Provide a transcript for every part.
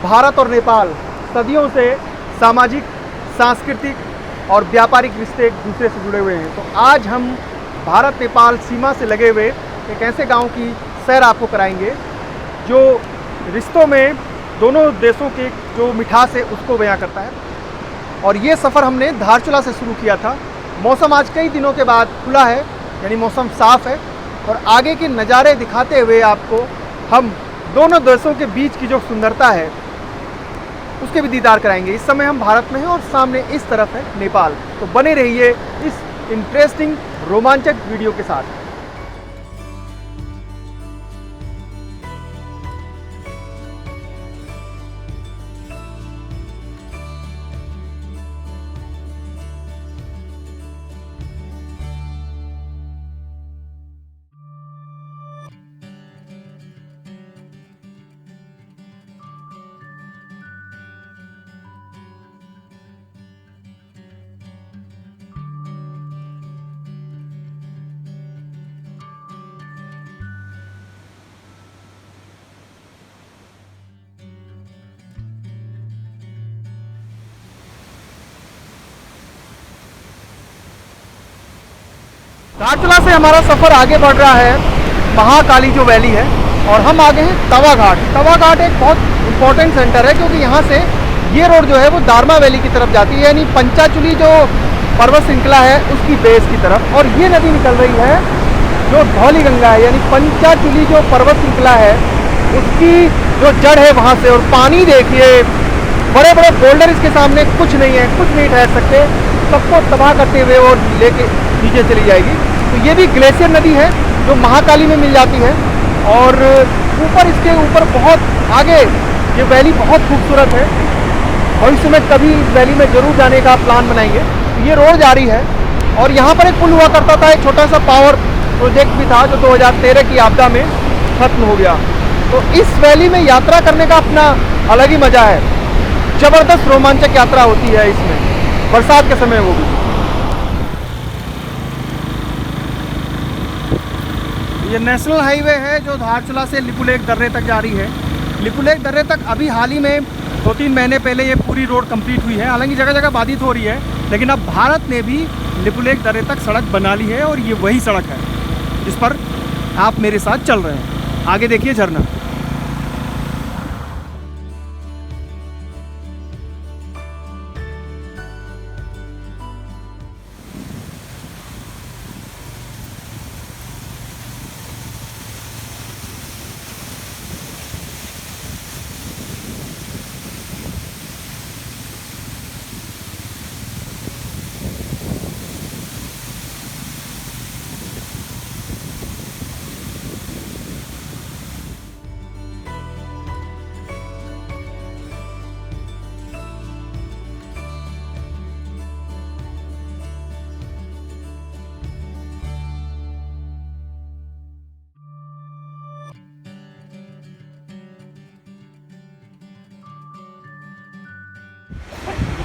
भारत और नेपाल सदियों से सामाजिक, सांस्कृतिक और व्यापारिक रिश्ते एक दूसरे से जुड़े हुए हैं। तो आज हम भारत नेपाल सीमा से लगे हुए एक ऐसे गांव की सैर आपको कराएंगे जो रिश्तों में दोनों देशों के जो मिठास है उसको बयां करता है। और ये सफ़र हमने धारचूला से शुरू किया था। मौसम आज कई दिनों के बाद खुला है, यानी मौसम साफ़ है और आगे के नज़ारे दिखाते हुए आपको हम दोनों देशों के बीच की जो सुंदरता है उसके भी दीदार कराएंगे। इस समय हम भारत में हैं और सामने इस तरफ है नेपाल। तो बने रहिए इस इंटरेस्टिंग रोमांचक वीडियो के साथ। धारचूला से हमारा सफ़र आगे बढ़ रहा है महाकाली जो वैली है और हम आ गए हैं तवा घाट। तवा घाट एक बहुत इम्पोर्टेंट सेंटर है क्योंकि यहाँ से ये रोड जो है वो दारमा वैली की तरफ जाती है, यानी पंचाचूली जो पर्वत श्रृंखला है उसकी बेस की तरफ। और ये नदी निकल रही है जो धौली गंगा है, यानी पंचाचूली जो पर्वत श्रृंखला है उसकी जो जड़ है वहाँ से। और पानी देखिए, बड़े बड़े बोल्डर इसके सामने कुछ नहीं है, कुछ नहीं ठहर सकते, सबको तबाह करते हुए और लेके नीचे चली जाएगी। तो ये भी ग्लेशियर नदी है जो महाकाली में मिल जाती है। और ऊपर इसके ऊपर बहुत आगे ये वैली बहुत खूबसूरत है। भविष्य में कभी इस वैली में ज़रूर जाने का प्लान बनाएंगे। तो ये रोड जारी है और यहाँ पर एक पुल हुआ करता था, एक छोटा सा पावर प्रोजेक्ट भी था जो 2013 की आपदा में ख़त्म हो गया। तो इस वैली में यात्रा करने का अपना अलग ही मज़ा है। ज़बरदस्त रोमांचक यात्रा होती है इसमें, बरसात के समय वो भी। ये नेशनल हाईवे है जो धारचूला से लिपुलेख दर्रे तक जा रही है। लिपुलेख दर्रे तक अभी हाल ही में 2-3 महीने पहले ये पूरी रोड कंप्लीट हुई है। हालांकि जगह जगह बाधित हो रही है, लेकिन अब भारत ने भी लिपुलेख दर्रे तक सड़क बना ली है और ये वही सड़क है जिस पर आप मेरे साथ चल रहे हैं। आगे देखिए झरना।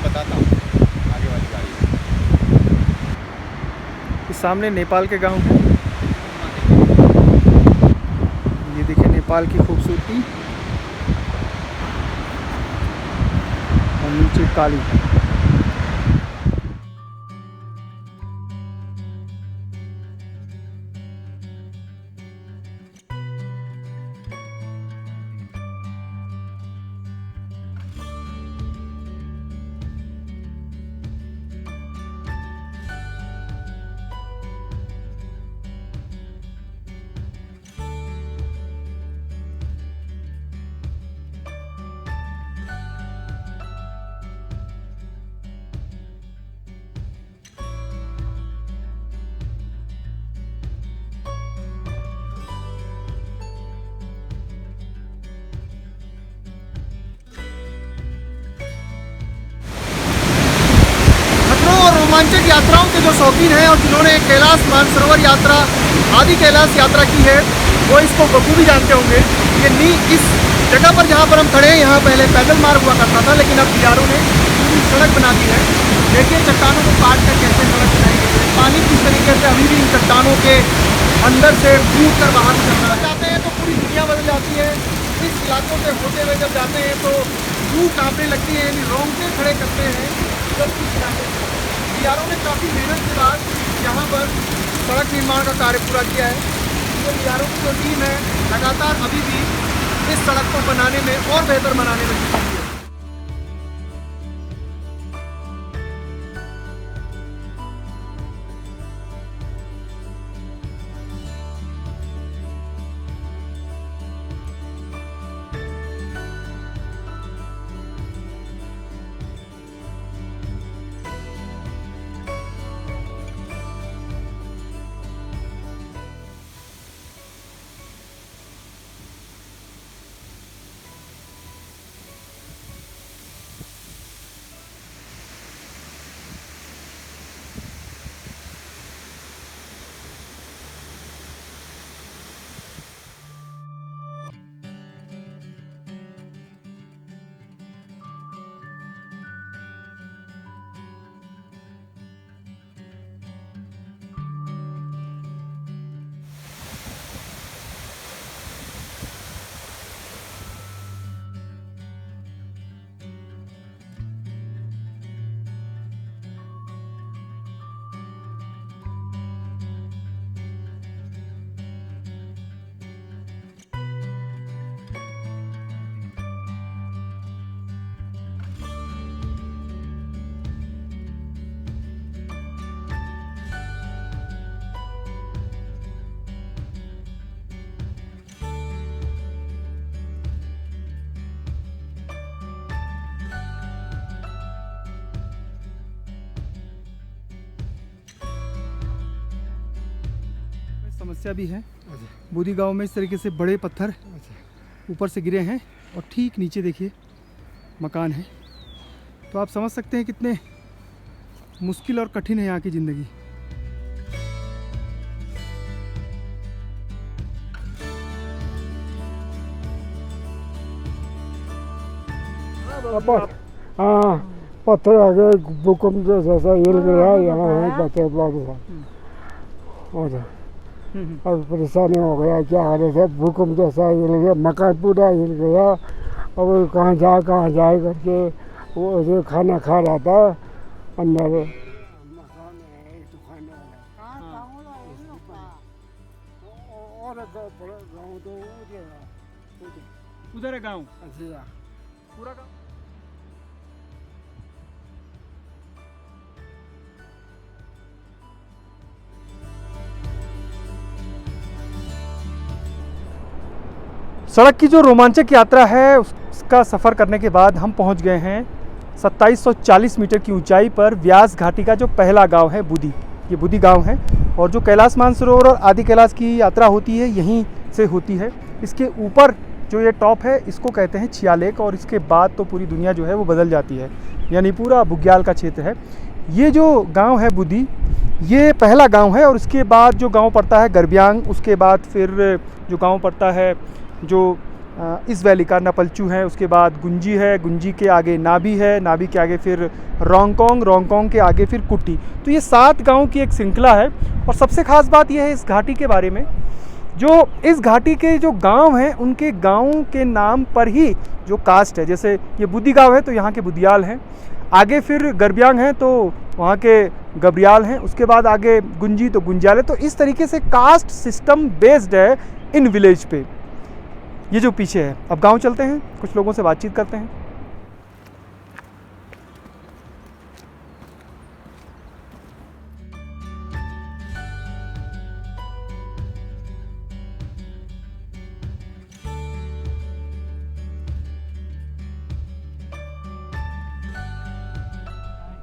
बताता हूँ आगे वाली गाड़ी। इस सामने नेपाल के गांव हैं। ये देखिए नेपाल की खूबसूरती और नीचे काली। रोमांचक यात्राओं के जो शौकीन हैं और जिन्होंने कैलाश मानसरोवर यात्रा, आदि कैलाश यात्रा की है, वो इसको बखूबी जानते होंगे। ये इस जगह पर जहाँ पर हम खड़े हैं, यहाँ पहले पैदल मार्ग हुआ करता था, लेकिन अब बिहारों ने पूरी सड़क बना दी है। देखिए चट्टानों को काट कर कैसे सड़क बनाई गई है। पानी किस तरीके से अभी भी इन चट्टानों के अंदर से फूट कर बाहर निकलना जाते हैं तो पूरी दुनिया बदल जाती है। इस इलाकों से होते हुए जब जाते हैं तो रूह कांपने लगती है, यानी रोंगटे खड़े करते हैं जब कुछ बीआरओ ने काफ़ी मेहनत के बाद यहाँ पर सड़क निर्माण का कार्य पूरा किया है। तो बीआरओ की जो टीम है लगातार अभी भी इस सड़क को बनाने में और बेहतर बनाने में जुटी हुई है। समस्या भी है। बूदी गांव में इस तरीके से बड़े पत्थर ऊपर से गिरे हैं और ठीक नीचे देखिए मकान है। तो आप समझ सकते हैं कितने मुश्किल और कठिन है यहाँ की ज़िंदगी। हाँ, पत्थर आ गए, भूकंप जैसा हिल गया यहाँ है पत्थर और अब परेशानी हो गया, क्या करे थे, भूकंप जैसा हिल गया, मकान पूरा हिल गया। अब कहाँ जाए करके वो ऐसे खाना खा रहा था अंदर। उधर है गाँव पूरा गाँव। सड़क की जो रोमांचक यात्रा है उसका सफ़र करने के बाद हम पहुंच गए हैं 2740 मीटर की ऊंचाई पर व्यास घाटी का जो पहला गांव है बूदी। ये बूदी गांव है और जो कैलाश मानसरोवर और आदि कैलाश की यात्रा होती है यहीं से होती है। इसके ऊपर जो ये टॉप है इसको कहते हैं छियालेक और इसके बाद तो पूरी दुनिया जो है वो बदल जाती है, यानी पूरा बुग्याल का क्षेत्र है। ये जो गाँव है बूदी ये पहला गाँव है और उसके बाद जो गाँव पड़ता है गरब्यांग, उसके बाद फिर जो गाँव पड़ता है जो इस वैली का नपलचू है, उसके बाद गुंजी है, गुंजी के आगे नाभी है, नाभी के आगे फिर रोंगकोंग, रोंगकोंग के आगे फिर कुट्टी। तो ये 7 गांव की एक श्रृंखला है। और सबसे ख़ास बात यह है इस घाटी के बारे में, जो इस घाटी के जो गांव हैं उनके गाँव के नाम पर ही जो कास्ट है, जैसे ये बुद्धि गाँव है तो यहाँ के बुदियाल हैं, आगे फिर गरब्यांग हैं तो वहाँ के गब्रियाल हैं, उसके बाद आगे गुंजी तो गुंजाल है। तो इस तरीके से कास्ट सिस्टम बेस्ड है इन विलेज पे। ये जो पीछे है, अब गांव चलते हैं, कुछ लोगों से बातचीत करते हैं।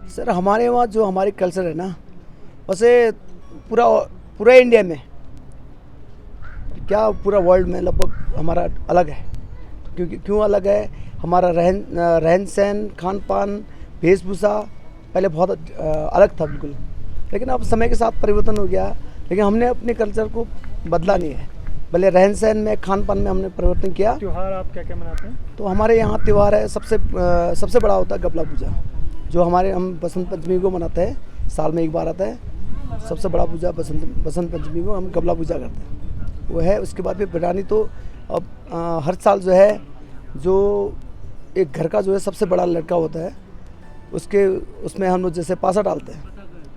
सर हमारे वहाँ जो हमारी कल्चर है ना, वैसे पूरा इंडिया में क्या पूरा वर्ल्ड में लगभग हमारा अलग है। क्योंकि क्यों अलग है, हमारा रहन सहन, खान पान, वेशभूषा पहले बहुत अलग था बिल्कुल, लेकिन अब समय के साथ परिवर्तन हो गया। लेकिन हमने अपने कल्चर को बदला नहीं है, भले रहन सहन में, खान पान में हमने परिवर्तन किया। त्योहार आप क्या क्या मनाते हैं? तो हमारे यहाँ त्यौहार है, सबसे बड़ा होता है गबला पूजा, जो हम बसंत पंचमी को मनाते हैं, साल में एक बार आता है। सबसे बड़ा पूजा बसंत पंचमी को हम गबला पूजा करते हैं, वो है। उसके बाद फिर बिरानी तो अब हर साल जो है, जो एक घर का जो है सबसे बड़ा लड़का होता है, उसके उसमें हम लोग जैसे पासा डालते हैं,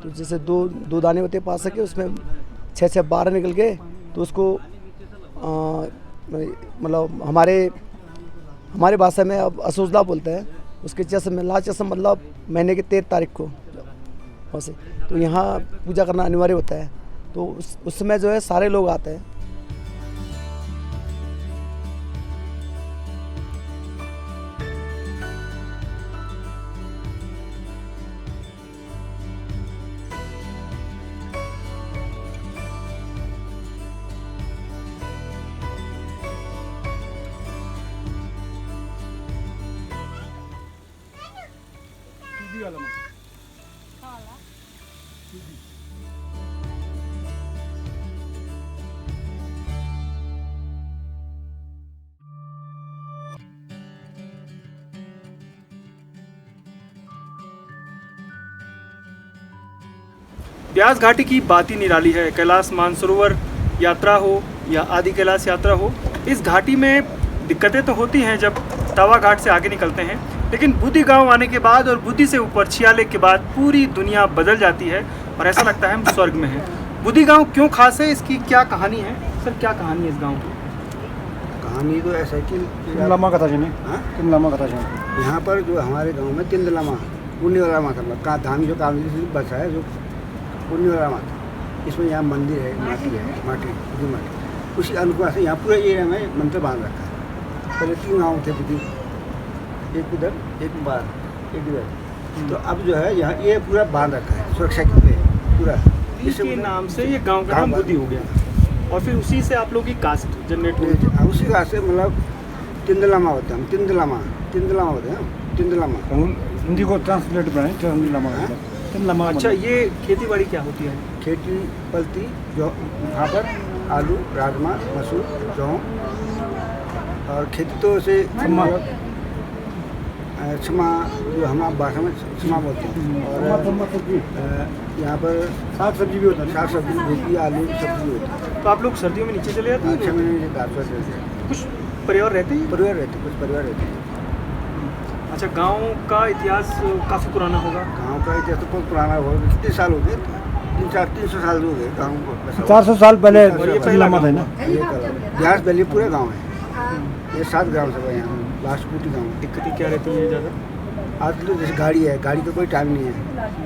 तो जैसे दो दाने होते हैं पासा के, उसमें 6 12 निकल गए तो उसको मतलब हमारे भाषा में अब असोजला बोलते हैं। उसके चस्म में ला चस्म मतलब महीने की 13 तारीख को वैसे, तो यहाँ पूजा करना अनिवार्य होता है। तो उस समय जो है सारे लोग आते हैं। ब्यास घाटी की बात ही निराली है। कैलाश मानसरोवर यात्रा हो या आदि कैलाश यात्रा हो, इस घाटी में दिक्कतें तो होती हैं जब तवा घाट से आगे निकलते हैं, लेकिन बुद्धि गांव आने के बाद और बुद्धि से ऊपर छियाले के बाद पूरी दुनिया बदल जाती है और ऐसा लगता है हम स्वर्ग में हैं। बुद्धि गांव क्यों खास है, इसकी क्या कहानी है? सर, क्या कहानी है इस गांव की? कहानी तो ऐसा है कि लम्बा कथा जाने हाँ? लम्बा कथा जाने यहाँ पर जो हमारे गांव में 3 लम्हा पुण्य वाला माता का धाम जो काम बसा है, जो पुण्य वाला माता, इसमें यहाँ मंदिर है, माटी बुद्धि माटी, उसी अनुकूल से यहाँ पूरे एरिया में मंत्र बांध रखा है। पहले 3 गाँव थे बुद्धि, एक उधर एक बार एक इधर, तो अब जो है यहाँ ये पूरा बांध रखा है सुरक्षा के लिए पूरा। इसके नाम से ये गांव का नाम बुद्धि हो गया और फिर उसी से आप लोग की कास्ट जनरेट हुई। उसी का से मतलब 3 लम्हा होता है, 3 लम्हा होते हैं, 3 लम्हा। हिंदी को ट्रांसलेट बनाए लम्बा। अच्छा, ये खेती बाड़ी क्या होती है? खेती पलती जो वहाँ पर आलू, राजमा, मसूर, जौ और खेती तो ऐसे क्षमा जो हमारे भाषा में क्षमा बोलते हैं। और यहाँ पर साग सब्जी भी होता है, साग सब्जी खेती, आलू सब्जी होती है। तो आप लोग सर्दियों में नीचे चले जाते हैं? 6 महीने से 4 रहते हैं। कुछ परिवार रहते हैं? परिवार रहते, कुछ परिवार रहते हैं। अच्छा, गांव का इतिहास काफ़ी पुराना होगा? गाँव का इतिहास तो बहुत पुराना होगा, कितने साल हो गए, 300 साल हो गए गाँव को। 400 साल पहले लम्हा था ना। ब्यास वैली पूरे गाँव है, ये 7 ग्राम सभा यहाँ लास्टपुटी गाँव। दिक्कतें क्या रहती है ज़्यादा? आज तो जैसे गाड़ी है, गाड़ी का कोई टाइम नहीं है,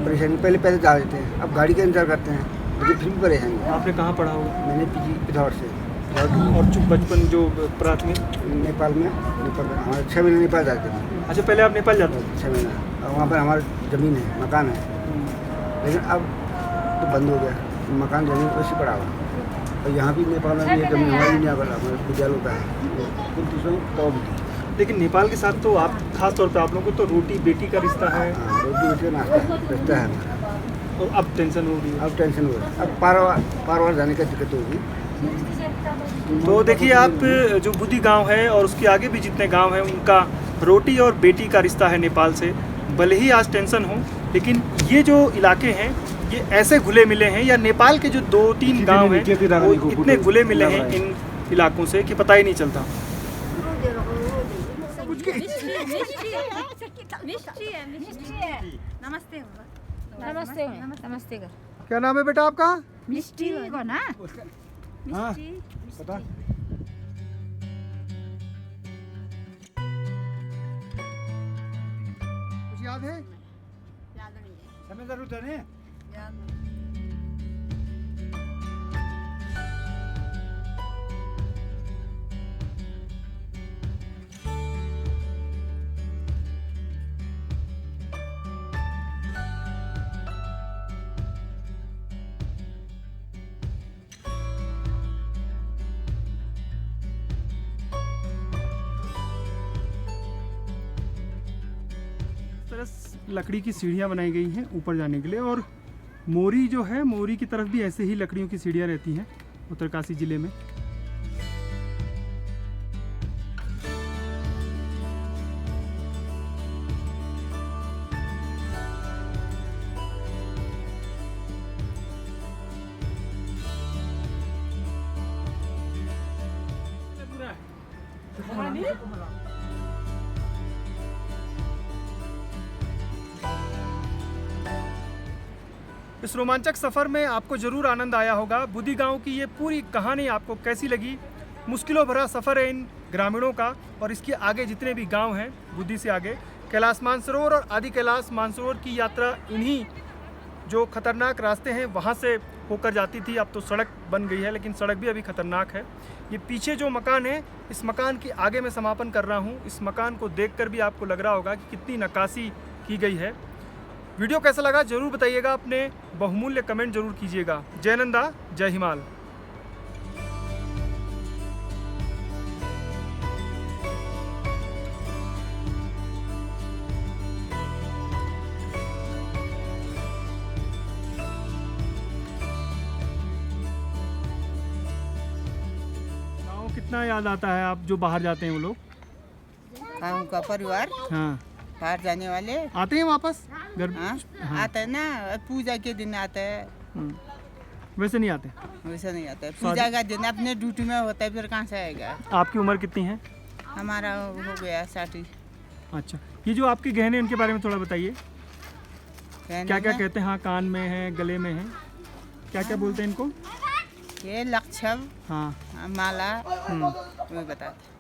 परेशानी पहले पैदल जा देते हैं, अब गाड़ी का इंतजार करते हैं, लेकिन फिर भी परेशानी है। आपने कहाँ पढ़ा होगा? मैंने पीजी पिथौर से और जो बचपन जो प्राथमिक? नेपाल में हमारे 6 महीने नेपाल जाते थे। अच्छा, पहले आप नेपाल जाते थे? 6 महीना, और वहाँ पर हमारी ज़मीन है, मकान है, लेकिन अब तो बंद हो गया, मकान ज़मीन वैसे पड़ा हुआ। और यहाँ भी नेपाल में भी ज़मीन हमारी नहीं, हमारे विद्यालय का है, तो भी। लेकिन नेपाल के साथ तो आप खास तौर पे आप लोगों को तो रोटी बेटी का रिश्ता है। हाँ, रोटी बेटी का नाश्ता रहता है हमारा। और अब टेंशन हो रही है? अब टेंशन हो रहा है, अब पार जाने का दिक्कत होगी। तो देखिए आप, जो बुद्धि गांव है और उसके आगे भी जितने गांव हैं उनका रोटी और बेटी का रिश्ता है नेपाल से। भले ही आज टेंशन हो, लेकिन ये जो इलाके हैं ये ऐसे घुले मिले हैं, या नेपाल के जो 2-3 गांव हैं वो इतने घुले मिले हैं इन इलाकों से कि पता ही नहीं चलता। नमस्ते नमस्ते नमस्ते कर। क्या नाम है बेटा आपका? मिष्टी को ना हाँ, मिष्टी पता कुछ याद है? याद नहीं है। समय जरूर था ने लकड़ी की सीढ़ियाँ बनाई गई हैं ऊपर जाने के लिए, और मोरी जो है, मोरी की तरफ भी ऐसे ही लकड़ियों की सीढ़ियाँ रहती हैं उत्तरकाशी ज़िले में। इस रोमांचक सफ़र में आपको ज़रूर आनंद आया होगा। बुद्धि गांव की ये पूरी कहानी आपको कैसी लगी? मुश्किलों भरा सफ़र है इन ग्रामीणों का, और इसके आगे जितने भी गांव हैं बुद्धि से आगे, कैलाश मानसरोवर और आदि कैलाश मानसरोवर की यात्रा इन्हीं जो खतरनाक रास्ते हैं वहाँ से होकर जाती थी। अब तो सड़क बन गई है, लेकिन सड़क भी अभी खतरनाक है। ये पीछे जो मकान है, इस मकान के आगे मैं समापन कर रहा हूँ। इस मकान को देखकर भी आपको लग रहा होगा कि कितनी नक्काशी की गई है। वीडियो कैसा लगा ज़रूर बताइएगा, अपने बहुमूल्य कमेंट जरूर कीजिएगा। जय नंदा, जय हिमाल। गाँव कितना याद आता है आप जो बाहर जाते हैं वो लोग? गाँव का परिवार हाँ, बाहर जाने वाले आते हैं वापस घर? हाँ आता है ना, पूजा के दिन आता है, वैसे नहीं आते। वैसे नहीं आता है। पूजा का दिन अपने ड्यूटी में होता है, फिर कहाँ से आएगा? आपकी उम्र कितनी है? हमारा हो गया 60। अच्छा, ये जो आपके गहने इनके बारे में थोड़ा बताइए। कहने क्या क्या में कहते हैं? हाँ, कान में है, गले में है, क्या क्या बोलते हैं इनको? ये लक्षव, हाँ, माला, वही बताते।